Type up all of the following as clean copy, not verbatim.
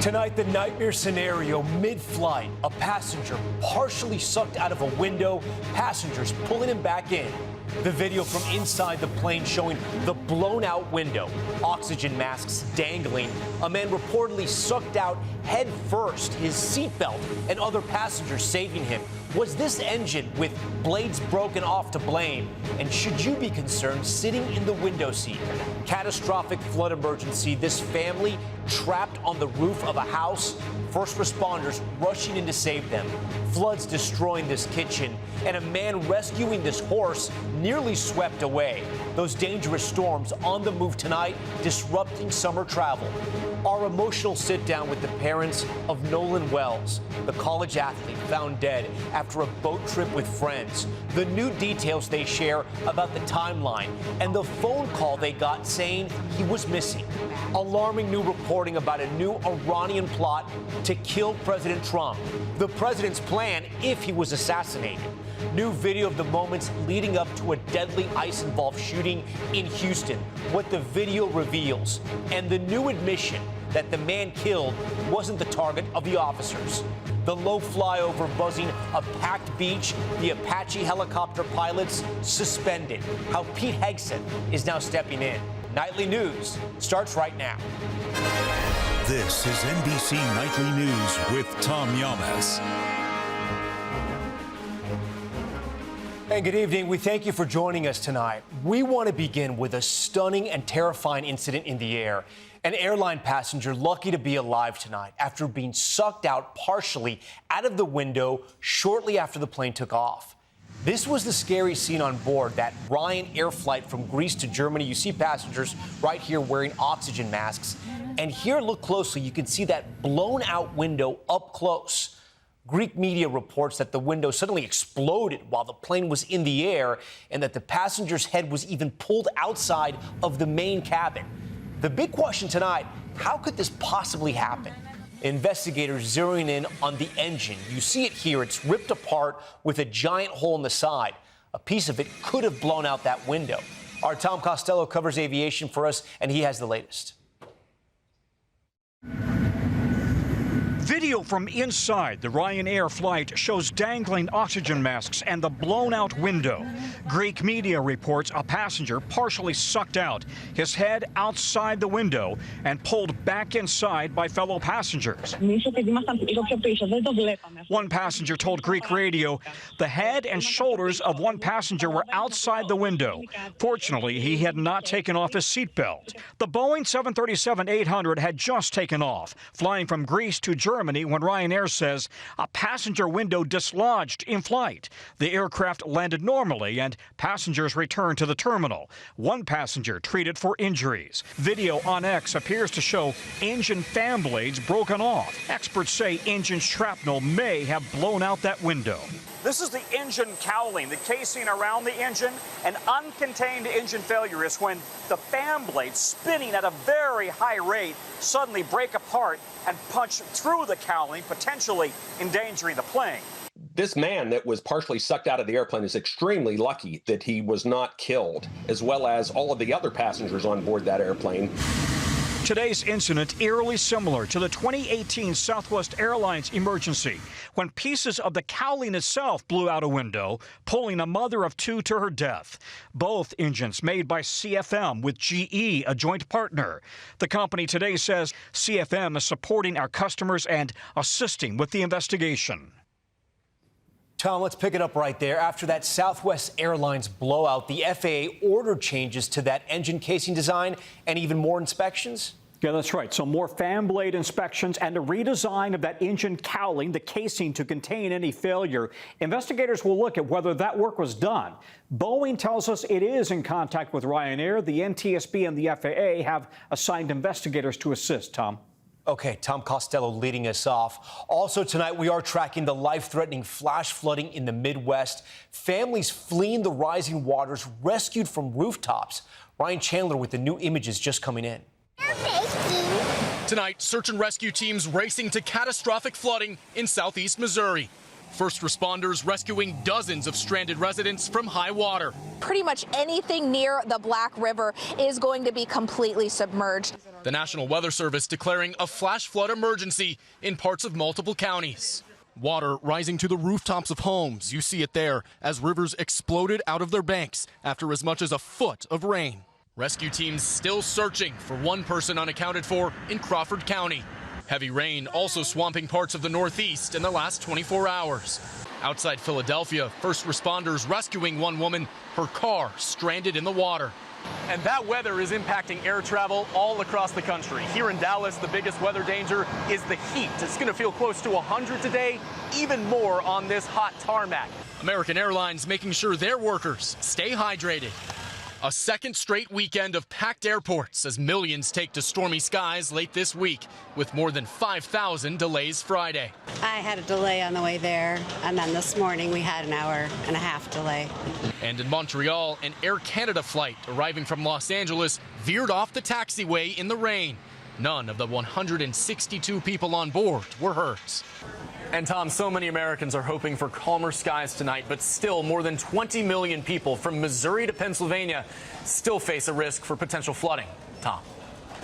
Tonight, the nightmare scenario mid-flight. A passenger partially sucked out of a window, passengers pulling him back in. The video from inside the plane showing the blown-out window, oxygen masks dangling, a man reportedly sucked out head first, his seatbelt and other passengers saving him. Was this engine with blades broken off to blame? And should you be concerned sitting in the window seat? Catastrophic flood emergency. This family trapped on the roof of a house. First responders rushing in to save them. Floods destroying this kitchen. And a man rescuing this horse nearly swept away. Those dangerous storms on the move tonight, disrupting summer travel. Our emotional sit-down with the parents of Nolan Wells, the college athlete found dead after a boat trip with friends. The new details they share about the timeline and the phone call they got saying he was missing. Alarming new reporting about a new Iranian plot to kill President Trump. The president's plan if he was assassinated. New video of the moments leading up to a deadly ICE-involved shooting in Houston. What the video reveals. And the new admission that the man killed wasn't the target of the officers. The low flyover buzzing a packed beach, the Apache helicopter pilots suspended. How Pete Hegseth is now stepping in. Nightly News starts right now. This is NBC Nightly News with Tom Llamas. And good evening. We thank you for joining us tonight. We want to begin with a stunning and terrifying incident in the air. An airline passenger lucky to be alive tonight after being sucked out partially out of the window shortly after the plane took off. This was the scary scene on board that Ryanair flight from Greece to Germany. You see passengers right here wearing oxygen masks. And here, look closely, you can see that blown out window up close. Greek media reports that the window suddenly exploded while the plane was in the air and that the passenger's head was even pulled outside of the main cabin. The big question tonight, how could this possibly happen? Investigators zeroing in on the engine. You see it here. It's ripped apart with a giant hole in the side. A piece of it could have blown out that window. Our Tom Costello covers aviation for us, and he has the latest. Video from inside the Ryanair flight shows dangling oxygen masks and the blown-out window. Greek media reports a passenger partially sucked out, his head outside the window, and pulled back inside by fellow passengers. One passenger told Greek radio the head and shoulders of one passenger were outside the window. Fortunately, he had not taken off his seatbelt. The Boeing 737-800 had just taken off, flying from Greece to Germany when Ryanair says a passenger window dislodged in flight. The aircraft landed normally and passengers returned to the terminal. One passenger treated for injuries. Video on X appears to show engine fan blades broken off. Experts say engine shrapnel may have blown out that window. This is the engine cowling, the casing around the engine. An uncontained engine failure is when the fan blades, spinning at a very high rate, suddenly break apart and punch through the cowling, potentially endangering the plane. This man that was partially sucked out of the airplane is extremely lucky that he was not killed, as well as all of the other passengers on board that airplane. Today's incident eerily similar to the 2018 Southwest Airlines emergency, when pieces of the cowling itself blew out a window, pulling a mother of two to her death. Both engines made by CFM with GE, a joint partner. The company today says CFM is supporting our customers and assisting with the investigation. Tom, let's pick it up right there. After that Southwest Airlines blowout, the FAA ordered changes to that engine casing design and even more inspections. Yeah, that's right. So more fan blade inspections and a redesign of that engine cowling, the casing to contain any failure. Investigators will look at whether that work was done. Boeing tells us it is in contact with Ryanair. The NTSB and the FAA have assigned investigators to assist, Tom. Okay, Tom Costello leading us off. Also tonight, we are tracking the life-threatening flash flooding in the Midwest. Families fleeing the rising waters rescued from rooftops. Ryan Chandler with the new images just coming in. Tonight, search and rescue teams racing to catastrophic flooding in southeast Missouri. First responders rescuing dozens of stranded residents from high water. Pretty much anything near the Black River is going to be completely submerged. The National Weather Service declaring a flash flood emergency in parts of multiple counties. Water rising to the rooftops of homes. You see it there as rivers exploded out of their banks after as much as a foot of rain. Rescue teams still searching for one person unaccounted for in Crawford County. Heavy rain also swamping parts of the Northeast in the last 24 hours. Outside Philadelphia, first responders rescuing one woman, her car stranded in the water. And that weather is impacting air travel all across the country. Here in Dallas, the biggest weather danger is the heat. It's going to feel close to 100 today, even more on this hot tarmac. American Airlines making sure their workers stay hydrated. A second straight weekend of packed airports as millions take to stormy skies late this week, with more than 5,000 delays Friday. I had a delay on the way there, and then this morning we had an hour and a half delay. And in Montreal, an Air Canada flight arriving from Los Angeles veered off the taxiway in the rain. None of the 162 people on board were hurt. And Tom, so many Americans are hoping for calmer skies tonight, but still more than 20 million people from Missouri to Pennsylvania still face a risk for potential flooding. Tom.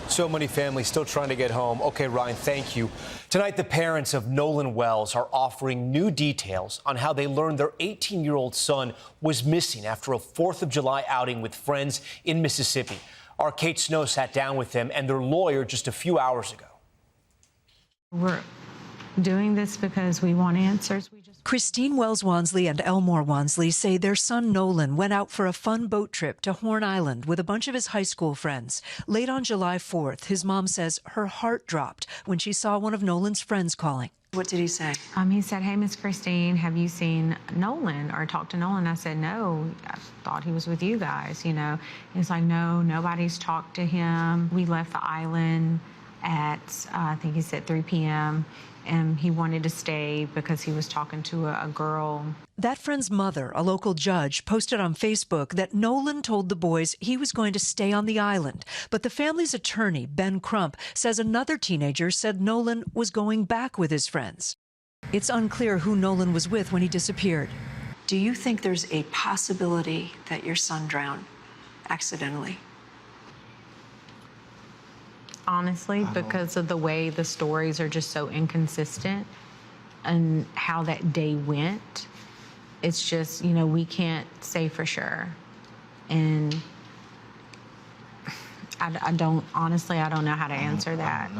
So many families still trying to get home. Okay, Ryan, thank you. Tonight, the parents of Nolan Wells are offering new details on how they learned their 18-year-old son was missing after a 4th of July outing with friends in Mississippi. Our Kate Snow sat down with them and their lawyer just a few hours ago. We're doing this because we want answers. Christine Wells-Wansley and Elmore Wansley say their son Nolan went out for a fun boat trip to Horn Island with a bunch of his high school friends. Late on July 4th, his mom says her heart dropped when she saw one of Nolan's friends calling. What did he say? He said, "Hey, Miss Christine, have you seen Nolan or talked to Nolan?" I said, "No, I thought he was with you guys, you know." He's like, "No, nobody's talked to him. We left the island at, I think he said 3 p.m., and he wanted to stay because he was talking to a girl." That friend's mother, a local judge, posted on Facebook that Nolan told the boys he was going to stay on the island. But the family's attorney, Ben Crump, says another teenager said Nolan was going back with his friends. It's unclear who Nolan was with when he disappeared. Do you think there's a possibility that your son drowned accidentally? Honestly, because of the way the stories are just so inconsistent and how that day went, it's just, you know, we can't say for sure. And I don't know how to answer that.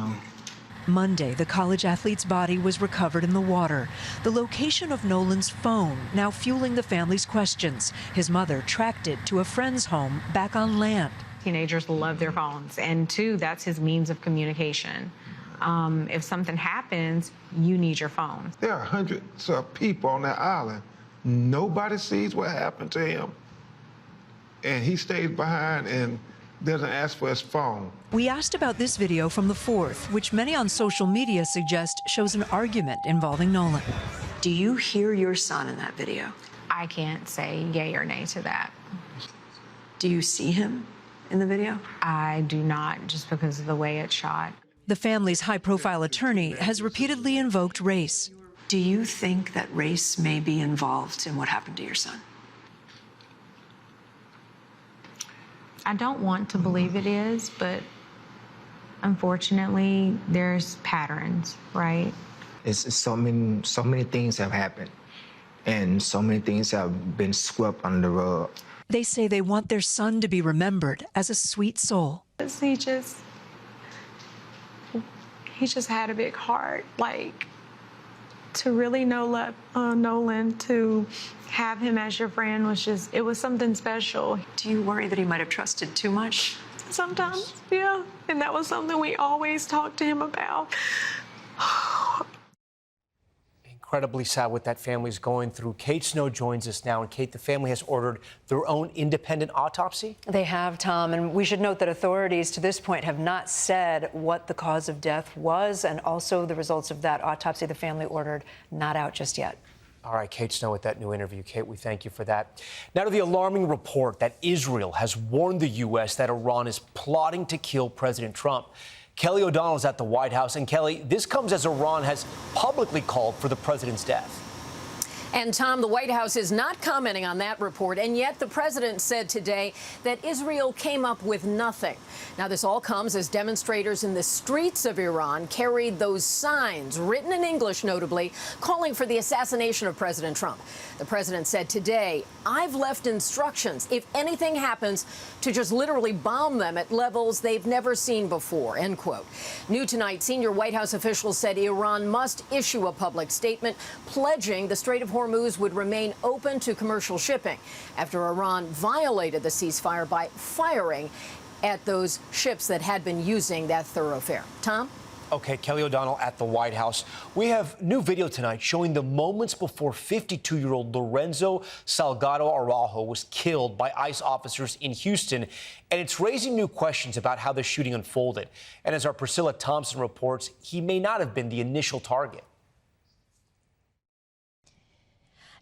Monday, the college athlete's body was recovered in the water. The location of Nolan's phone now fueling the family's questions. His mother tracked it to a friend's home back on land. Teenagers love their phones, and two, that's his means of communication. If something happens, you need your phone. There are hundreds of people on that island. Nobody sees what happened to him. And he stays behind and doesn't ask for his phone. We asked about this video from the 4th, which many on social media suggest shows an argument involving Nolan. Do you hear your son in that video? I can't say yay or nay to that. Do you see him in the video? I do not, just because of the way it's shot. The family's high-profile attorney has repeatedly invoked race. Do you think that race may be involved in what happened to your son? I don't want to believe it is, but unfortunately, there's patterns, right? It's so many things have happened, and so many things have been swept under the rug. They say they want their son to be remembered as a sweet soul. He just had a big heart. Like, to really know Nolan, to have him as your friend it was something special. Do you worry that he might have trusted too much? Sometimes, yeah. And that was something we always talked to him about. Incredibly sad what that family's going through. Kate Snow joins us now. And Kate, the family has ordered their own independent autopsy? They have, Tom, and we should note that authorities to this point have not said what the cause of death was, and also the results of that autopsy the family ordered not out just yet. All right, Kate Snow with that new interview. Kate, we thank you for that. Now to the alarming report that Israel has warned the U.S. that Iran is plotting to kill President Trump. Kelly O'Donnell is at the White House. And Kelly, this comes as Iran has publicly called for the president's death. And Tom, the White House is not commenting on that report, and yet the president said today that Israel came up with nothing. Now, this all comes as demonstrators in the streets of Iran carried those signs, written in English notably, calling for the assassination of President Trump. The president said today, "I've left instructions, if anything happens, to just literally bomb them at levels they've never seen before," end quote. New tonight, senior White House officials said Iran must issue a public statement pledging the Strait of Hormuz would remain open to commercial shipping after Iran violated the ceasefire by firing at those ships that had been using that thoroughfare. Tom? Okay, Kelly O'Donnell at the White House. We have new video tonight showing the moments before 52-year-old Lorenzo Salgado Araujo was killed by ICE officers in Houston, and it's raising new questions about how the shooting unfolded. And as our Priscilla Thompson reports, he may not have been the initial target.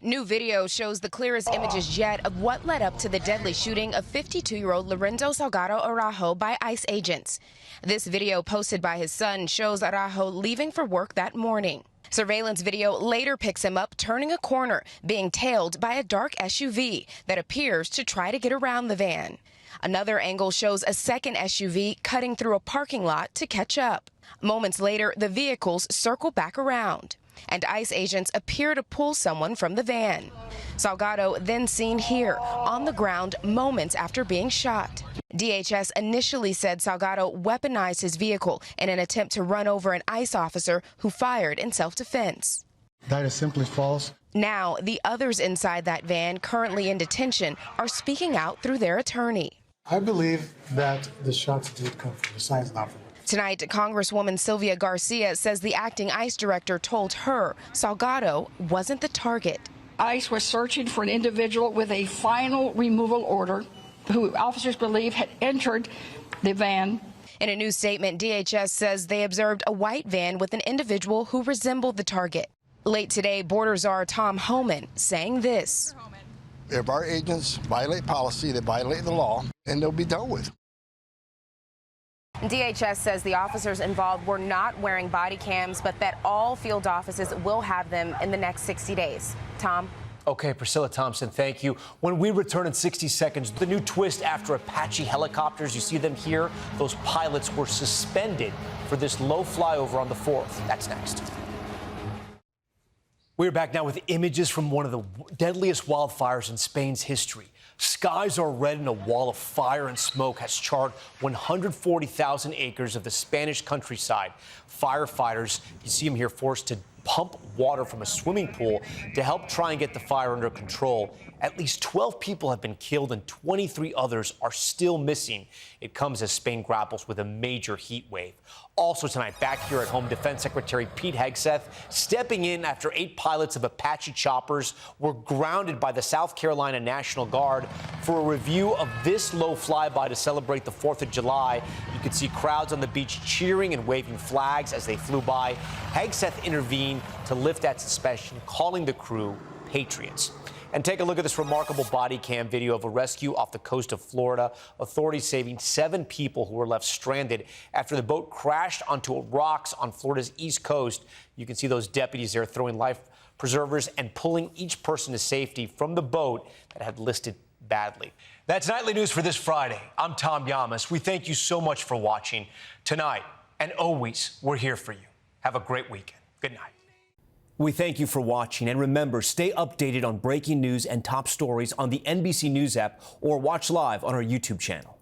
New video shows the clearest images yet of what led up to the deadly shooting of 52-year-old Lorenzo Salgado Araujo by ICE agents. This video posted by his son shows Araujo leaving for work that morning. Surveillance video later picks him up turning a corner, being tailed by a dark SUV that appears to try to get around the van. Another angle shows a second SUV cutting through a parking lot to catch up. Moments later, the vehicles circle back around, and ICE agents appear to pull someone from the van. Salgado then seen here on the ground moments after being shot. DHS initially said Salgado weaponized his vehicle in an attempt to run over an ICE officer who fired in self-defense. That is simply false. Now, the others inside that van currently in detention are speaking out through their attorney. I believe that the shots did come from the side's not from. Tonight, Congresswoman Sylvia Garcia says the acting ICE director told her Salgado wasn't the target. ICE was searching for an individual with a final removal order who officers believe had entered the van. In a new statement, DHS says they observed a white van with an individual who resembled the target. Late today, Border Czar Tom Homan saying this. If our agents violate policy, they violate the law, and they'll be dealt with. DHS says the officers involved were not wearing body cams, but that all field offices will have them in the next 60 days. Tom? Okay, Priscilla Thompson, thank you. When we return in 60 seconds, the new twist after Apache helicopters, you see them here, those pilots were suspended for this low flyover on the 4th. That's next. We're back now with images from one of the deadliest wildfires in Spain's history. Skies are red and a wall of fire and smoke has charred 140,000 acres of the Spanish countryside. Firefighters, you see them here, forced to pump water from a swimming pool to help try and get the fire under control. At least 12 people have been killed and 23 others are still missing. It comes as Spain grapples with a major heat wave. Also tonight, back here at home, Defense Secretary Pete Hegseth stepping in after 8 pilots of Apache choppers were grounded by the South Carolina National Guard for a review of this low flyby to celebrate the 4th of July. You could see crowds on the beach cheering and waving flags as they flew by. Hegseth intervened to lift that suspension, calling the crew patriots. And take a look at this remarkable body cam video of a rescue off the coast of Florida. Authorities saving 7 people who were left stranded after the boat crashed onto rocks on Florida's east coast. You can see those deputies there throwing life preservers and pulling each person to safety from the boat that had listed badly. That's Nightly News for this Friday. I'm Tom Llamas. We thank you so much for watching. Tonight and always, we're here for you. Have a great weekend. Good night. We thank you for watching, and remember, stay updated on breaking news and top stories on the NBC News app or watch live on our YouTube channel.